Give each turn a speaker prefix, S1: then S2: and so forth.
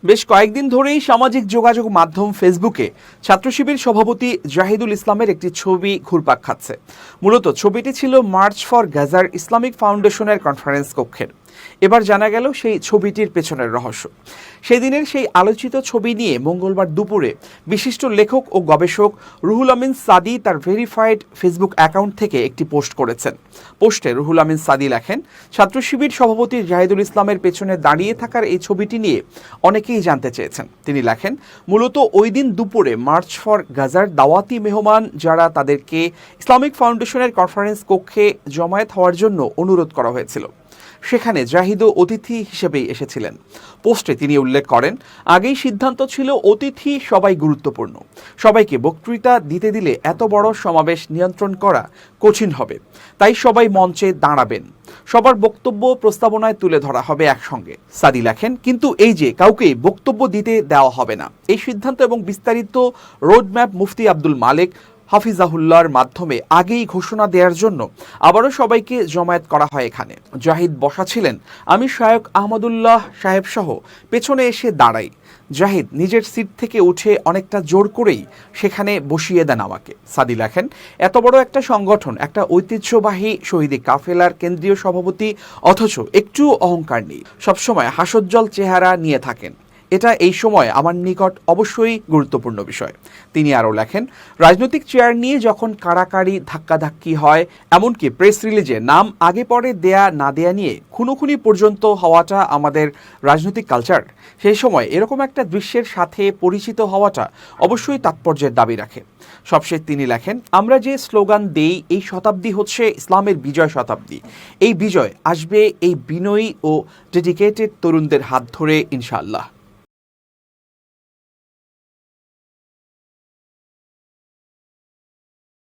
S1: বেশ কয়েকদিন ধরেই সামাজিক যোগাযোগ মাধ্যম ফেসবুকে ছাত্র শিবির সভাপতি জাহিদুল ইসলামের একটি ছবি ঘুরপাক খাচ্ছে। মূলত ছবিটি ছিল মার্চ ফর গাজার ইসলামিক ফাউন্ডেশনের কনফারেন্স কক্ষের। এবার জানা গেল সেই ছবিটির পেছনের রহস্য। সেদিনের সেই আলোচিত ছবি নিয়ে মঙ্গলবার দুপুরে বিশিষ্ট লেখক ও গবেষক রুহুল আমিন সাদি তার ভেরিফাইড ফেসবুক অ্যাকাউন্ট থেকে একটি পোস্ট করেছেন। পোস্টে রুহুল আমিন সাদি লেখেন, ছাত্র শিবির সভাপতি জাহিদুল ইসলামের পেছনে দাঁড়িয়ে থাকার এই ছবিটি নিয়ে অনেকেই জানতে চেয়েছেন। তিনি লেখেন, মূলত ওই দিন দুপুরে মার্চ ফর গাজার দাওয়াতি মেহমান যারা তাদেরকে ইসলামিক ফাউন্ডেশনের কনফারেন্স কক্ষে জমায়েত হওয়ার জন্য অনুরোধ করা হয়েছিল, সেখানে জাহিদও অতিথি হিসেবেই এসেছিলেন। পোস্টে তিনি উল্লেখ করেন, আগেই সিদ্ধান্ত ছিল অতিথি সবাই গুরুত্বপূর্ণ, সবাইকে বক্তৃতা দিতে দিলে এত বড় সমাবেশ নিয়ন্ত্রণ করা কঠিন হবে, তাই সবাই মঞ্চে দাঁড়াবেন, সবার বক্তব্য প্রস্তাবনায় তুলে ধরা হবে একসঙ্গে। সাদি লেখেন, কিন্তু এই যে কাউকেই বক্তব্য দিতে দেওয়া হবে না, এই সিদ্ধান্ত এবং বিস্তারিত রোডম্যাপ মুফতি আব্দুল মালেক হাফিজাহুল্লাহর মাধ্যমে আগেই ঘোষণা দেওয়ার জন্য আবারও সবাইকে জমায়েত করা হয়। এখানে জাহিদ বসা ছিলেন, আমি শায়ক আহমদুল্লাহ সাহেব সহ পেছনে এসে দাঁড়াই। জাহিদ নিজের সিট থেকে উঠে অনেকটা জোর করেই সেখানে বসিয়ে দেন আমাকে। সাদি লেখেন, এত বড় একটা সংগঠন, একটা ঐতিহ্যবাহী শহীদি কাফেলার কেন্দ্রীয় সভাপতি, অথচ একটু অহংকার নেই, সবসময় হাস্যোজ্জ্বল চেহারা নিয়ে থাকেন। এটা এই সময় আমার নিকট অবশ্যই গুরুত্বপূর্ণ বিষয়। তিনি আরও লেখেন, রাজনৈতিক চেয়ার নিয়ে যখন কাড়াকাড়ি ধাক্কাধাক্কি হয়, এমনকি প্রেস রিলিজে নাম আগে পরে দেয়া না দেয়া নিয়ে খুনোখুনি পর্যন্ত হওয়াটা আমাদের রাজনৈতিক কালচার, সেই সময় এরকম একটা দৃশ্যের সাথে পরিচিত হওয়াটা অবশ্যই তাৎপর্যের দাবি রাখে। সবশেষ তিনি লেখেন, আমরা যে স্লোগান দেই, এই শতাব্দী হচ্ছে ইসলামের বিজয় শতাব্দী। এই বিজয় আসবে এই বিনয়ী ও ডেডিকেটেড তরুণদের হাত ধরে, ইনশাআল্লাহ।